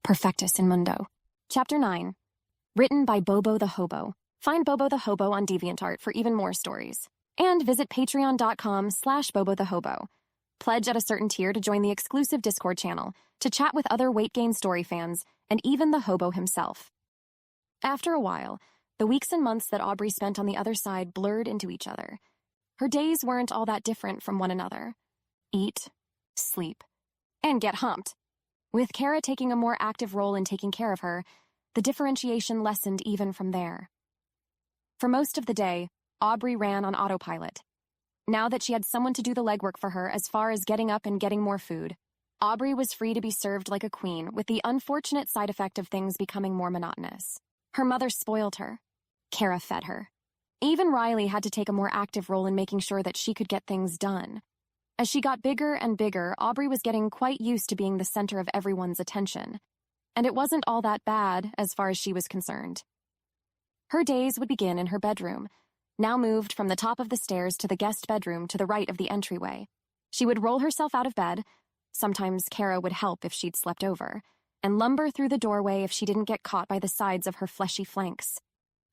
Perfectus in Mundo. Chapter 9. Written by Bobo the Hobo. Find Bobo the Hobo on DeviantArt for even more stories. And visit patreon.com/Bobo the Hobo. Pledge at a certain tier to join the exclusive Discord channel, to chat with other Weight Gain story fans, and even the hobo himself. After a while, the weeks and months that Aubrey spent on the other side blurred into each other. Her days weren't all that different from one another. Eat, sleep, and get humped. With Kara taking a more active role in taking care of her, the differentiation lessened even from there. For most of the day, Aubrey ran on autopilot. Now that she had someone to do the legwork for her as far as getting up and getting more food, Aubrey was free to be served like a queen, with the unfortunate side effect of things becoming more monotonous. Her mother spoiled her. Kara fed her. Even Riley had to take a more active role in making sure that she could get things done. As she got bigger and bigger, Aubrey was getting quite used to being the center of everyone's attention. And it wasn't all that bad as far as she was concerned. Her days would begin in her bedroom, now moved from the top of the stairs to the guest bedroom to the right of the entryway. She would roll herself out of bed, sometimes Kara would help if she'd slept over, and lumber through the doorway if she didn't get caught by the sides of her fleshy flanks.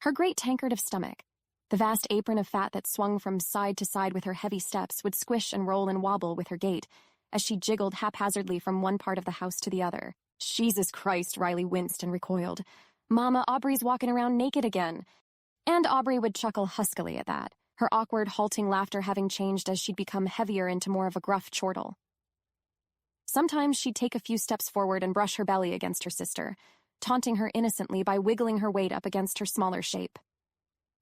Her great tankard of stomach, the vast apron of fat that swung from side to side with her heavy steps, would squish and roll and wobble with her gait as she jiggled haphazardly from one part of the house to the other. Jesus Christ, Riley winced and recoiled. Mama, Aubrey's walking around naked again. And Aubrey would chuckle huskily at that, her awkward, halting laughter having changed as she'd become heavier into more of a gruff chortle. Sometimes she'd take a few steps forward and brush her belly against her sister, taunting her innocently by wiggling her weight up against her smaller shape.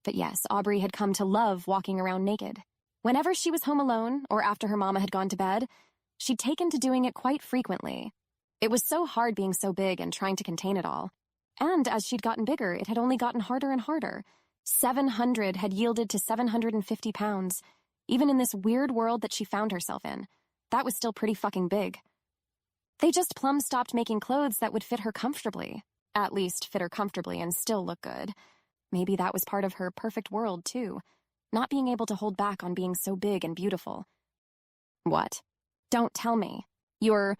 But yes, Aubrey had come to love walking around naked. Whenever she was home alone, or after her mama had gone to bed, she'd taken to doing it quite frequently. It was so hard being so big and trying to contain it all. And as she'd gotten bigger, it had only gotten harder and harder. 700 had yielded to 750 pounds. Even in this weird world that she found herself in, that was still pretty fucking big. They just plumb stopped making clothes that would fit her comfortably. At least fit her comfortably and still look good. Maybe that was part of her perfect world, too. Not being able to hold back on being so big and beautiful. What? Don't tell me. You're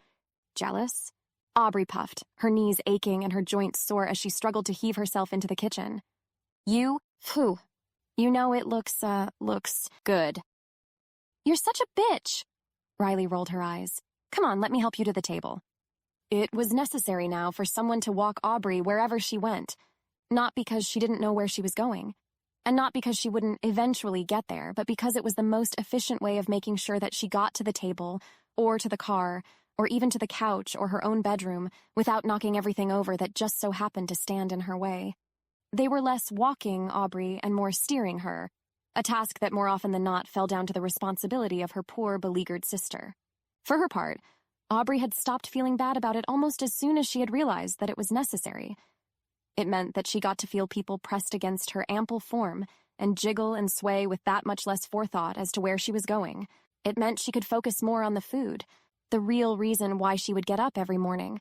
jealous? Aubrey puffed, her knees aching and her joints sore as she struggled to heave herself into the kitchen. You? Phew. You know it looks good. You're such a bitch. Riley rolled her eyes. Come on, let me help you to the table. It was necessary now for someone to walk Aubrey wherever she went. Not because she didn't know where she was going, and not because she wouldn't eventually get there, but because it was the most efficient way of making sure that she got to the table, or to the car, or even to the couch or her own bedroom, without knocking everything over that just so happened to stand in her way. They were less walking Aubrey and more steering her, a task that more often than not fell down to the responsibility of her poor, beleaguered sister. For her part, Aubrey had stopped feeling bad about it almost as soon as she had realized that it was necessary. It meant that she got to feel people pressed against her ample form and jiggle and sway with that much less forethought as to where she was going. It meant she could focus more on the food, the real reason why she would get up every morning.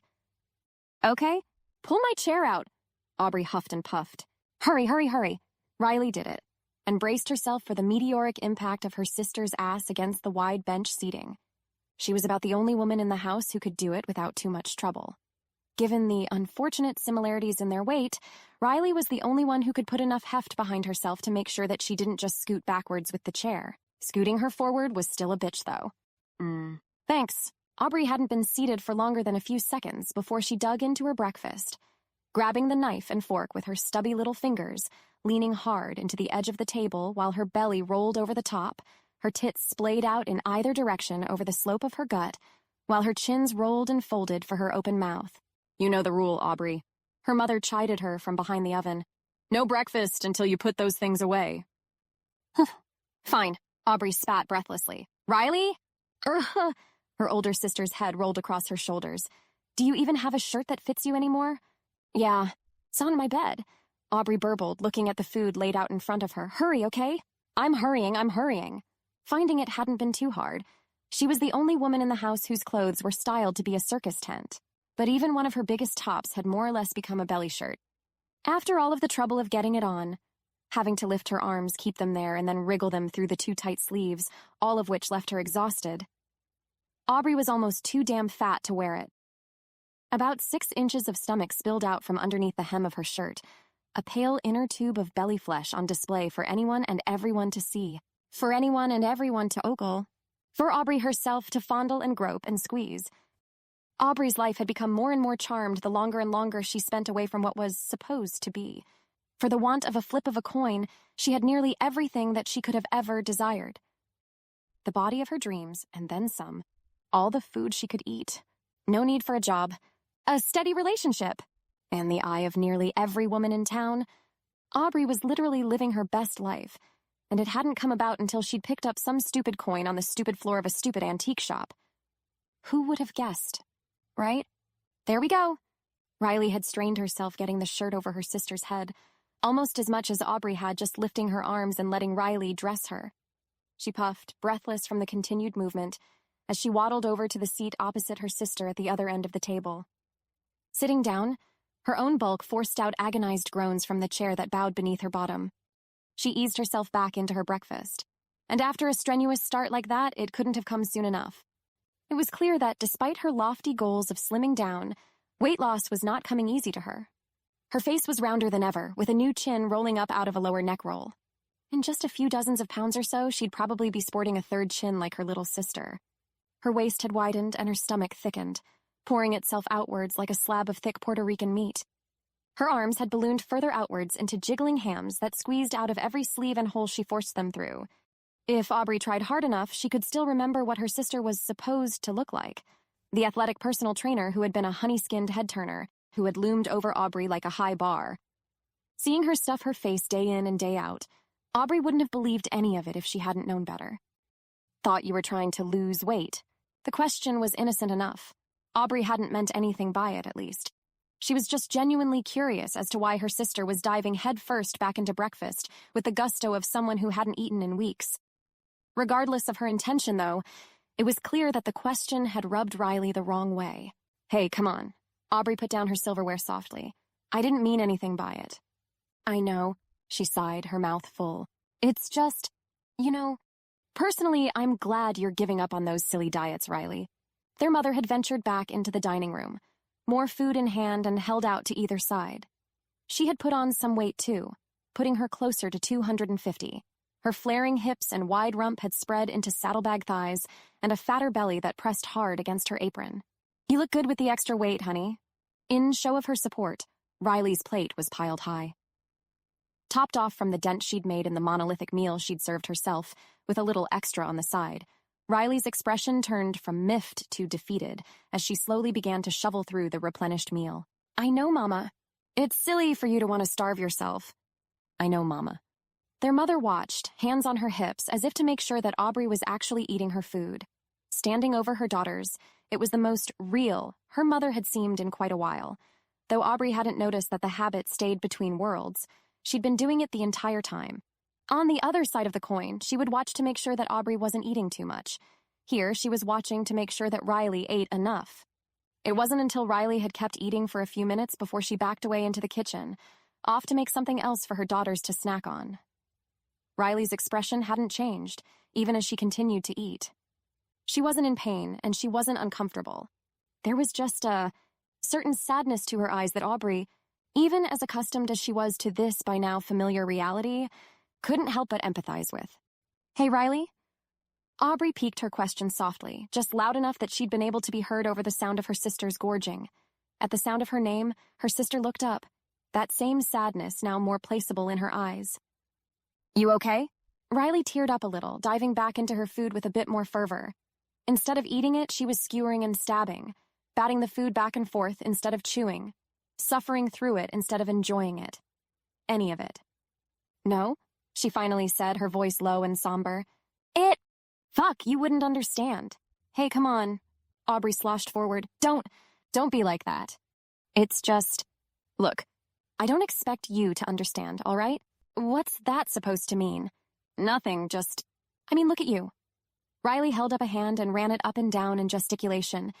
Okay, pull my chair out, Aubrey huffed and puffed. Hurry, hurry, hurry. Riley did it, and braced herself for the meteoric impact of her sister's ass against the wide bench seating. She was about the only woman in the house who could do it without too much trouble. Given the unfortunate similarities in their weight, Riley was the only one who could put enough heft behind herself to make sure that she didn't just scoot backwards with the chair. Scooting her forward was still a bitch, though. Thanks. Aubrey hadn't been seated for longer than a few seconds before she dug into her breakfast, grabbing the knife and fork with her stubby little fingers, leaning hard into the edge of the table while her belly rolled over the top, her tits splayed out in either direction over the slope of her gut, while her chins rolled and folded for her open mouth. You know the rule, Aubrey. Her mother chided her from behind the oven. No breakfast until you put those things away. Fine, Aubrey spat breathlessly. Riley? Her older sister's head rolled across her shoulders. Do you even have a shirt that fits you anymore? Yeah, it's on my bed. Aubrey burbled, looking at the food laid out in front of her. Hurry, okay? I'm hurrying. Finding it hadn't been too hard. She was the only woman in the house whose clothes were styled to be a circus tent. But even one of her biggest tops had more or less become a belly shirt. After all of the trouble of getting it on, having to lift her arms, keep them there, and then wriggle them through the too tight sleeves, all of which left her exhausted, Aubrey was almost too damn fat to wear it. About 6 inches of stomach spilled out from underneath the hem of her shirt, a pale inner tube of belly flesh on display for anyone and everyone to see, for anyone and everyone to ogle, for Aubrey herself to fondle and grope and squeeze. Aubrey's life had become more and more charmed the longer and longer she spent away from what was supposed to be. For the want of a flip of a coin, she had nearly everything that she could have ever desired. The body of her dreams, and then some. All the food she could eat. No need for a job. A steady relationship. And the eye of nearly every woman in town. Aubrey was literally living her best life, and it hadn't come about until she'd picked up some stupid coin on the stupid floor of a stupid antique shop. Who would have guessed? Right? There we go. Riley had strained herself getting the shirt over her sister's head, almost as much as Aubrey had just lifting her arms and letting Riley dress her. She puffed, breathless from the continued movement, as she waddled over to the seat opposite her sister at the other end of the table. Sitting down, her own bulk forced out agonized groans from the chair that bowed beneath her bottom. She eased herself back into her breakfast, and after a strenuous start like that, it couldn't have come soon enough. It was clear that despite her lofty goals of slimming down, weight loss was not coming easy to her. Her face was rounder than ever, with a new chin rolling up out of a lower neck roll. In just a few dozens of pounds or so, she'd probably be sporting a third chin like her little sister. Her waist had widened and her stomach thickened, pouring itself outwards like a slab of thick Puerto Rican meat. Her arms had ballooned further outwards into jiggling hams that squeezed out of every sleeve and hole she forced them through. If Aubrey tried hard enough, she could still remember what her sister was supposed to look like. The athletic personal trainer who had been a honey-skinned head-turner, who had loomed over Aubrey like a high bar. Seeing her stuff her face day in and day out, Aubrey wouldn't have believed any of it if she hadn't known better. Thought you were trying to lose weight? The question was innocent enough. Aubrey hadn't meant anything by it, at least. She was just genuinely curious as to why her sister was diving headfirst back into breakfast with the gusto of someone who hadn't eaten in weeks. Regardless of her intention, though, it was clear that the question had rubbed Riley the wrong way. Hey, come on. Aubrey put down her silverware softly. I didn't mean anything by it. I know, she sighed, her mouth full. It's just, personally, I'm glad you're giving up on those silly diets, Riley. Their mother had ventured back into the dining room, more food in hand and held out to either side. She had put on some weight, too, putting her closer to 250. Her flaring hips and wide rump had spread into saddlebag thighs and a fatter belly that pressed hard against her apron. You look good with the extra weight, honey. In show of her support, Riley's plate was piled high. Topped off from the dent she'd made in the monolithic meal she'd served herself, with a little extra on the side, Riley's expression turned from miffed to defeated as she slowly began to shovel through the replenished meal. I know, Mama. It's silly for you to want to starve yourself. I know, Mama. Their mother watched, hands on her hips, as if to make sure that Aubrey was actually eating her food. Standing over her daughters, it was the most real her mother had seemed in quite a while. Though Aubrey hadn't noticed that the habit stayed between worlds, she'd been doing it the entire time. On the other side of the coin, she would watch to make sure that Aubrey wasn't eating too much. Here, she was watching to make sure that Riley ate enough. It wasn't until Riley had kept eating for a few minutes before she backed away into the kitchen, off to make something else for her daughters to snack on. Riley's expression hadn't changed, even as she continued to eat. She wasn't in pain, and she wasn't uncomfortable. There was just a certain sadness to her eyes that Aubrey, even as accustomed as she was to this by now familiar reality, couldn't help but empathize with. Hey, Riley? Aubrey piqued her question softly, just loud enough that she'd been able to be heard over the sound of her sister's gorging. At the sound of her name, her sister looked up, that same sadness now more placeable in her eyes. You okay? Riley teared up a little, diving back into her food with a bit more fervor. Instead of eating it, she was skewering and stabbing, batting the food back and forth instead of chewing, suffering through it instead of enjoying it. Any of it. No? She finally said, her voice low and somber. Fuck, you wouldn't understand. Hey, come on. Aubrey sloshed forward. Don't be like that. It's just, look, I don't expect you to understand, all right? What's that supposed to mean? Nothing, just, look at you. Riley held up a hand and ran it up and down in gesticulation.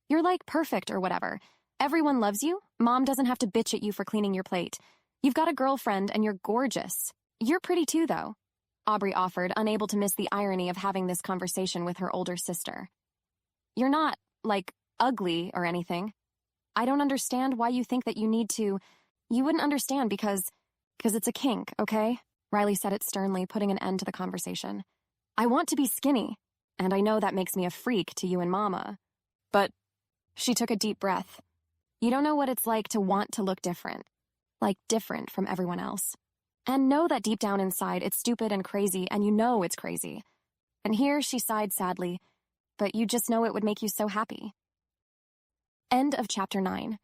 You're like perfect or whatever. Everyone loves you. Mom doesn't have to bitch at you for cleaning your plate. You've got a girlfriend and you're gorgeous. You're pretty too, though, Aubrey offered, unable to miss the irony of having this conversation with her older sister. You're not, ugly or anything. I don't understand why you think that you need to. You wouldn't understand because it's a kink, okay? Riley said it sternly, putting an end to the conversation. I want to be skinny, and I know that makes me a freak to you and Mama. But she took a deep breath. You don't know what it's like to want to look different. Like different from everyone else. And know that deep down inside it's stupid and crazy, and you know it's crazy. And here she sighed sadly, but you just know it would make you so happy. End of chapter 9.